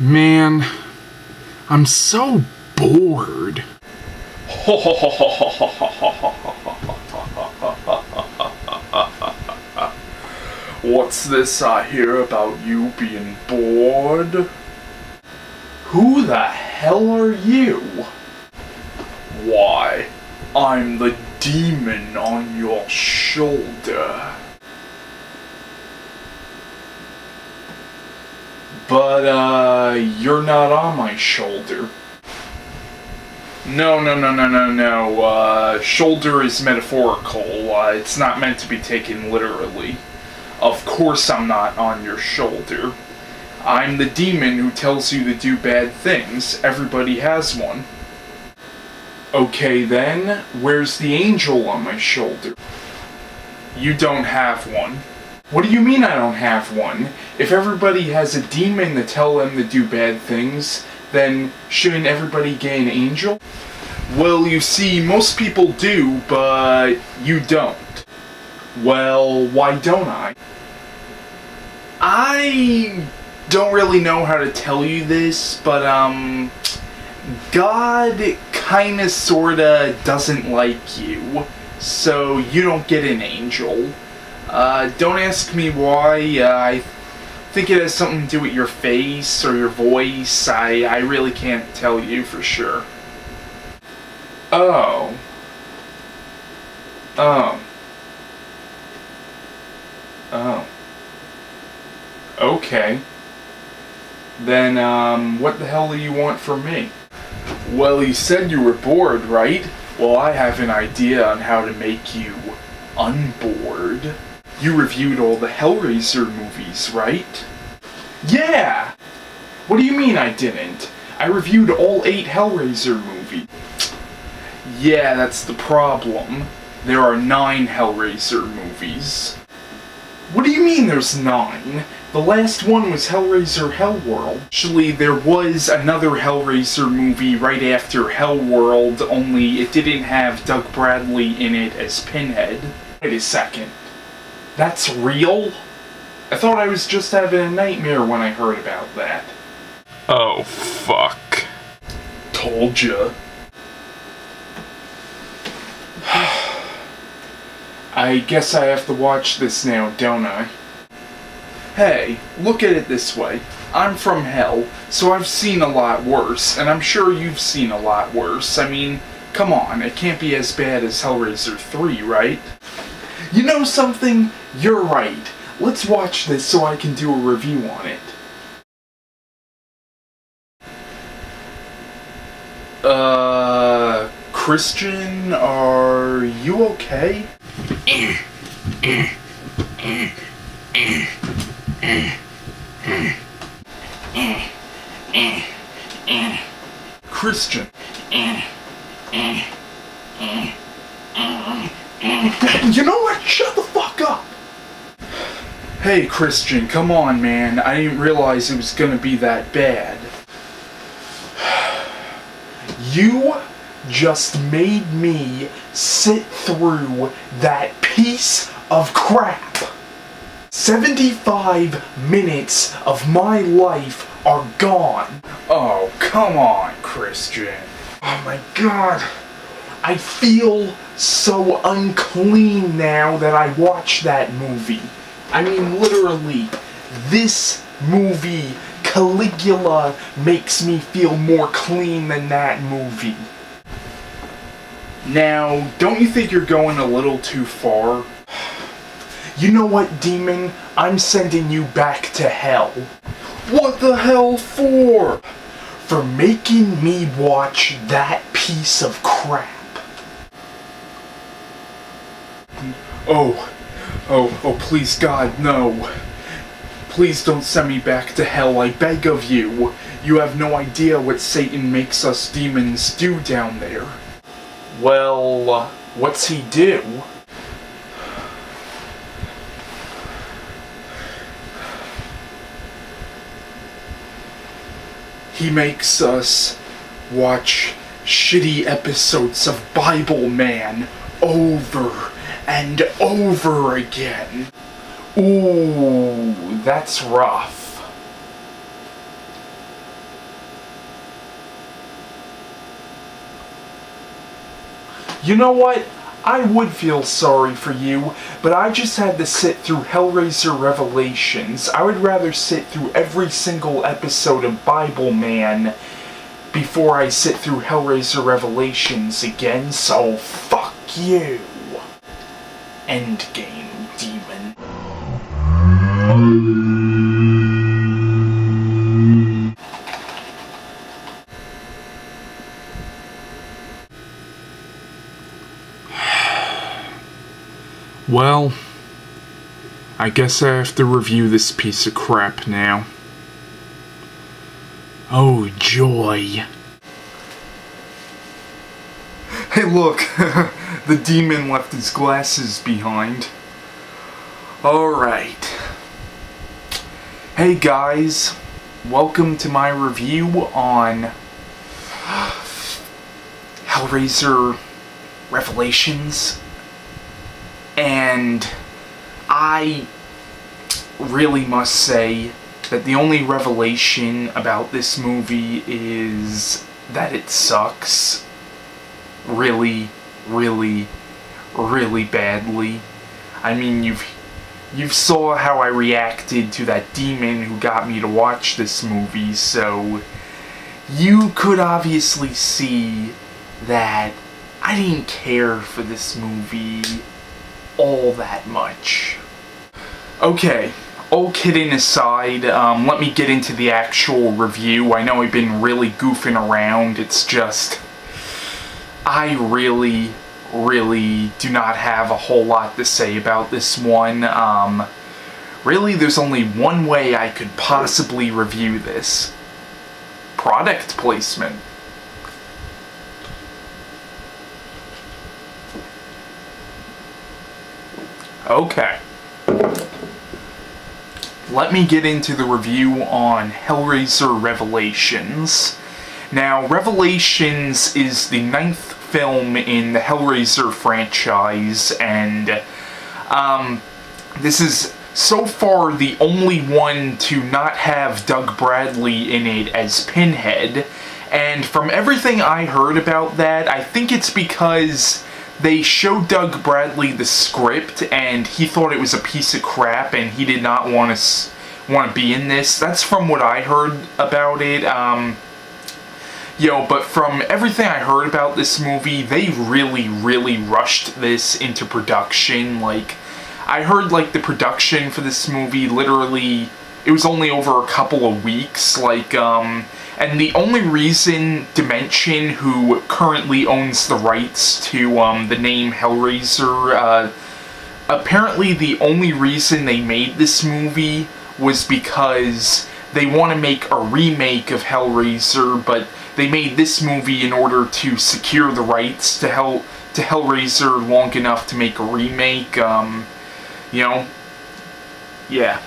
Man, I'm so bored. What's this I hear about you being bored? Who the hell are you? Why, I'm the demon on your shoulder. But, you're not on my shoulder. No. Shoulder is metaphorical. It's not meant to be taken literally. Of course I'm not on your shoulder. I'm the demon who tells you to do bad things. Everybody has one. Okay then, where's the angel on my shoulder? You don't have one. What do you mean I don't have one? If everybody has a demon to tell them to do bad things, then shouldn't everybody get an angel? Well, you see, most people do, but you don't. Well, why don't I? I don't really know how to tell you this, but, God kinda sorta doesn't like you, so you don't get an angel. Don't ask me why. I think it has something to do with your face or your voice. I really can't tell you for sure. Oh. Okay. Then, what the hell do you want from me? Well, you said you were bored, right? Well, I have an idea on how to make you unbored. You reviewed all the Hellraiser movies, right? Yeah! What do you mean I didn't? I reviewed all 8 Hellraiser movies. Yeah, that's the problem. There are 9 Hellraiser movies. What do you mean there's 9? The last one was Hellraiser Hellworld. Actually, there was another Hellraiser movie right after Hellworld, only it didn't have Doug Bradley in it as Pinhead. Wait a second. That's real? I thought I was just having a nightmare when I heard about that. Oh, fuck. Told ya. I guess I have to watch this now, don't I? Hey, look at it this way. I'm from hell, so I've seen a lot worse, and I'm sure you've seen a lot worse. I mean, come on, it can't be as bad as Hellraiser 3, right? You know something? You're right. Let's watch this so I can do a review on it. Christian, are you okay? Christian. You know what? Shut the fuck up! Hey, Christian, come on, man. I didn't realize it was gonna be that bad. You just made me sit through that piece of crap. 75 minutes of my life are gone. Oh, come on, Christian. Oh my god. I feel so unclean now that I watched that movie. I mean, literally, this movie, Caligula, makes me feel more clean than that movie. Now, don't you think you're going a little too far? You know what, demon? I'm sending you back to hell. What the hell for? For making me watch that piece of crap. Oh, please, God, no. Please don't send me back to hell, I beg of you. You have no idea what Satan makes us demons do down there. Well, what's he do? He makes us watch shitty episodes of Bible Man over and over again. Ooh, that's rough. You know what? I would feel sorry for you, but I just had to sit through Hellraiser Revelations. I would rather sit through every single episode of Bible Man before I sit through Hellraiser Revelations again, so fuck you. Endgame, demon. Well, I guess I have to review this piece of crap now. Oh, joy. Hey look, the demon left his glasses behind. Alright. Hey guys, welcome to my review on Hellraiser Revelations. And I really must say that the only revelation about this movie is that it sucks really, really, really badly. I mean, you've saw how I reacted to that demon who got me to watch this movie, so you could obviously see that I didn't care for this movie all that much. Okay, all kidding aside, let me get into the actual review. I know I've been really goofing around, it's just I really, really do not have a whole lot to say about this one. Really, there's only one way I could possibly review this. Product placement. Okay. Let me get into the review on Hellraiser Revelations. Now, Revelations is the 9th film in the Hellraiser franchise, and this is so far the only one to not have Doug Bradley in it as Pinhead. And from everything I heard about that, I think it's because they showed Doug Bradley the script, and he thought it was a piece of crap, and he did not want to be in this. That's from what I heard about it. But from everything I heard about this movie, they really, really rushed this into production. Like, I heard, like, the production for this movie, literally, it was only over a couple of weeks, like, and the only reason Dimension, who currently owns the rights to the name Hellraiser, apparently the only reason they made this movie was because they want to make a remake of Hellraiser, but they made this movie in order to secure the rights to Hellraiser long enough to make a remake, Yeah.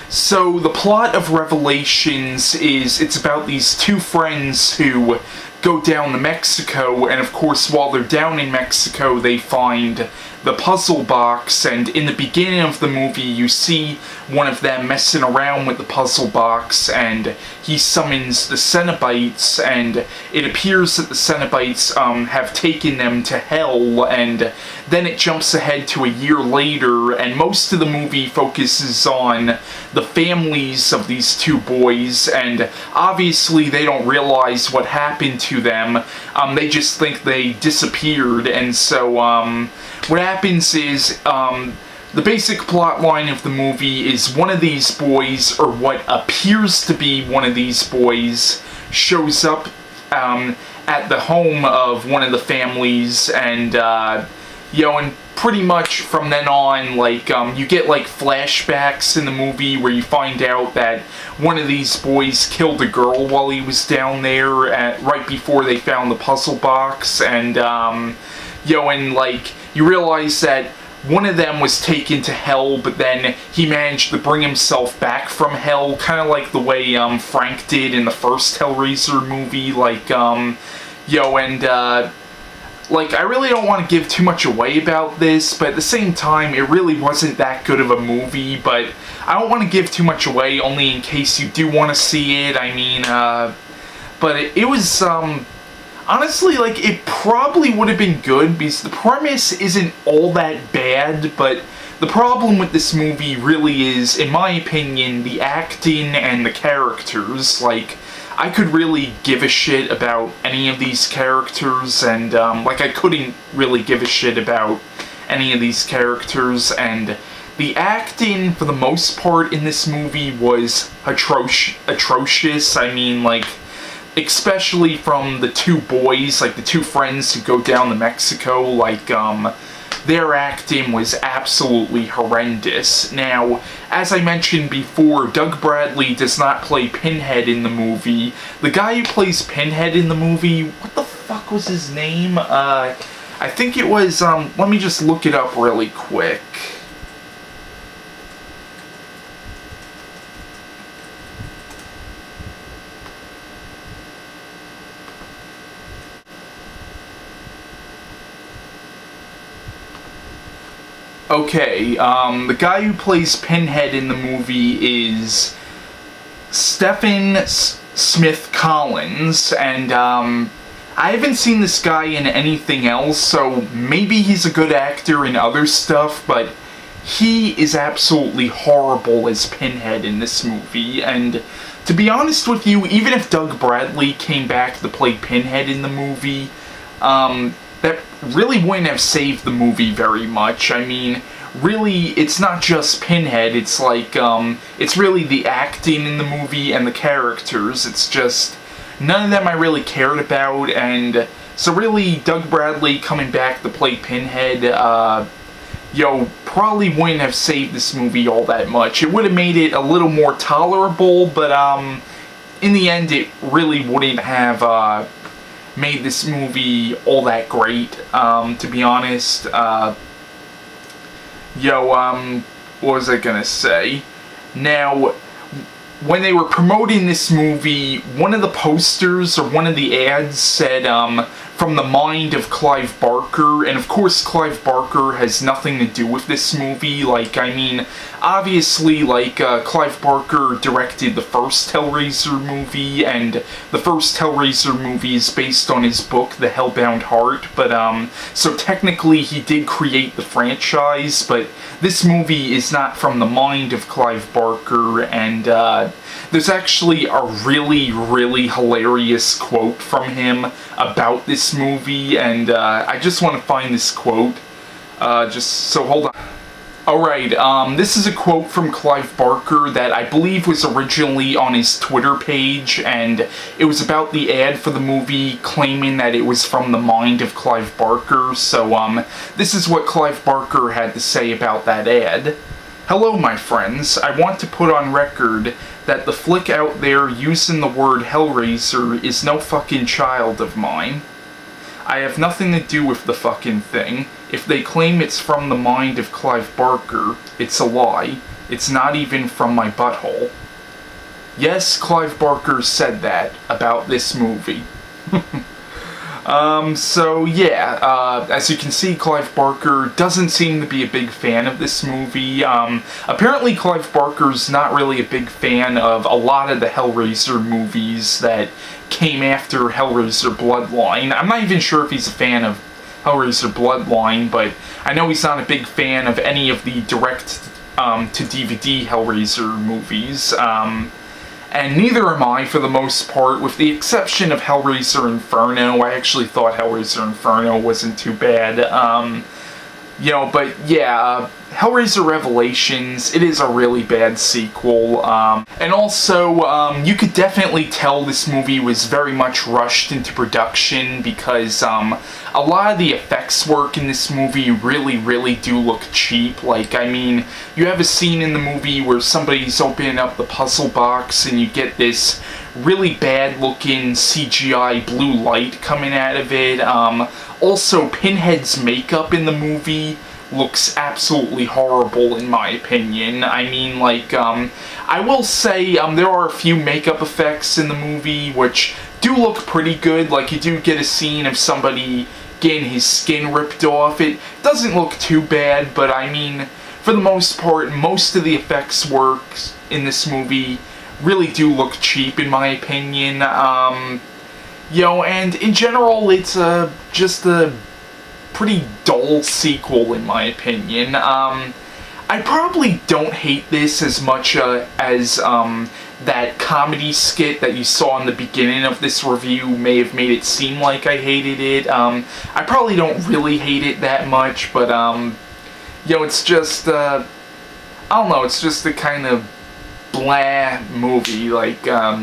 So, the plot of Revelations is, it's about these two friends who go down to Mexico, and of course, while they're down in Mexico, they find the puzzle box, and in the beginning of the movie, you see one of them messing around with the puzzle box, and he summons the Cenobites, and it appears that the Cenobites have taken them to hell, and then it jumps ahead to a year later, and most of the movie focuses on the families of these two boys, and obviously they don't realize what happened to them. They just think they disappeared, and so what happens is the basic plot line of the movie is one of these boys, or what appears to be one of these boys, shows up at the home of one of the families, and and pretty much from then on, like, you get, like, flashbacks in the movie where you find out that one of these boys killed a girl while he was down there right before they found the puzzle box, and, and, like, you realize that one of them was taken to hell, but then he managed to bring himself back from hell, kind of like the way, Frank did in the first Hellraiser movie, like, like, I really don't want to give too much away about this, but at the same time, it really wasn't that good of a movie, but I don't want to give too much away, only in case you do want to see it. I mean, but it was, honestly, like, it probably would have been good, because the premise isn't all that bad, but the problem with this movie really is, in my opinion, the acting and the characters. Like, I could really give a shit about any of these characters, and, like, I couldn't really give a shit about any of these characters, and the acting, for the most part, in this movie was atrocious. I mean, like, especially from the two boys, like, the two friends who go down to Mexico, like, their acting was absolutely horrendous. Now, as I mentioned before, Doug Bradley does not play Pinhead in the movie. The guy who plays Pinhead in the movie, what the fuck was his name? I think it was, let me just look it up really quick. Okay, the guy who plays Pinhead in the movie is Stephan Smith Collins, and I haven't seen this guy in anything else, so maybe he's a good actor in other stuff, but he is absolutely horrible as Pinhead in this movie. And to be honest with you, even if Doug Bradley came back to play Pinhead in the movie, that really wouldn't have saved the movie very much. I mean, really, it's not just Pinhead, it's like, it's really the acting in the movie and the characters. It's just, none of them I really cared about, and so really, Doug Bradley coming back to play Pinhead, probably wouldn't have saved this movie all that much. It would have made it a little more tolerable, but, in the end, it really wouldn't have, made this movie all that great, to be honest. What was I gonna say? Now, when they were promoting this movie, one of the posters, or one of the ads said, from the mind of Clive Barker, and of course Clive Barker has nothing to do with this movie. Like, I mean, obviously, like, Clive Barker directed the first Hellraiser movie, and the first Hellraiser movie is based on his book, The Hellbound Heart, but, so technically he did create the franchise, but this movie is not from the mind of Clive Barker, and, there's actually a really, really hilarious quote from him about this movie, and I just want to find this quote, hold on. Alright, this is a quote from Clive Barker that I believe was originally on his Twitter page, and it was about the ad for the movie, claiming that it was from the mind of Clive Barker. So, this is what Clive Barker had to say about that ad. Hello, my friends. I want to put on record that the flick out there using the word Hellraiser is no fucking child of mine. I have nothing to do with the fucking thing. If they claim it's from the mind of Clive Barker, it's a lie. It's not even from my butthole. Yes, Clive Barker said that about this movie. So yeah, as you can see, Clive Barker doesn't seem to be a big fan of this movie. Apparently Clive Barker's not really a big fan of a lot of the Hellraiser movies that came after Hellraiser Bloodline. I'm not even sure if he's a fan of Hellraiser Bloodline, but I know he's not a big fan of any of the direct to DVD Hellraiser movies. And neither am I, for the most part, with the exception of Hellraiser Inferno. I actually thought Hellraiser Inferno wasn't too bad. But yeah, Hellraiser Revelations, it is a really bad sequel. And also, you could definitely tell this movie was very much rushed into production, because a lot of the effects work in this movie really do look cheap. Like, I mean, you have a scene in the movie where somebody's opening up the puzzle box and you get this really bad looking CGI blue light coming out of it. Also, Pinhead's makeup in the movie looks absolutely horrible, in my opinion. I mean, like, I will say, there are a few makeup effects in the movie which do look pretty good. Like, you do get a scene of somebody getting his skin ripped off. It doesn't look too bad, but I mean, for the most part, most of the effects work in this movie really do look cheap, in my opinion. And in general, it's just a pretty dull sequel, in my opinion. I probably don't hate this as much as that comedy skit that you saw in the beginning of this review may have made it seem like I hated it. I probably don't really hate it that much, but, it's just, I don't know, it's just a kind of blah movie, like, I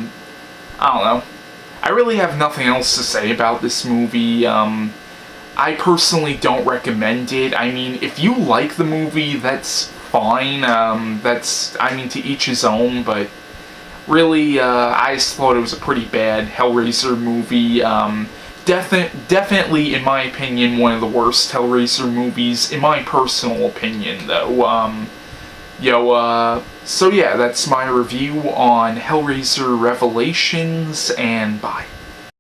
don't know. I really have nothing else to say about this movie. I personally don't recommend it. I mean, if you like the movie, that's fine. To each his own, but really, I just thought it was a pretty bad Hellraiser movie. Definitely, in my opinion, one of the worst Hellraiser movies, in my personal opinion, though. So yeah, that's my review on Hellraiser Revelations, and bye.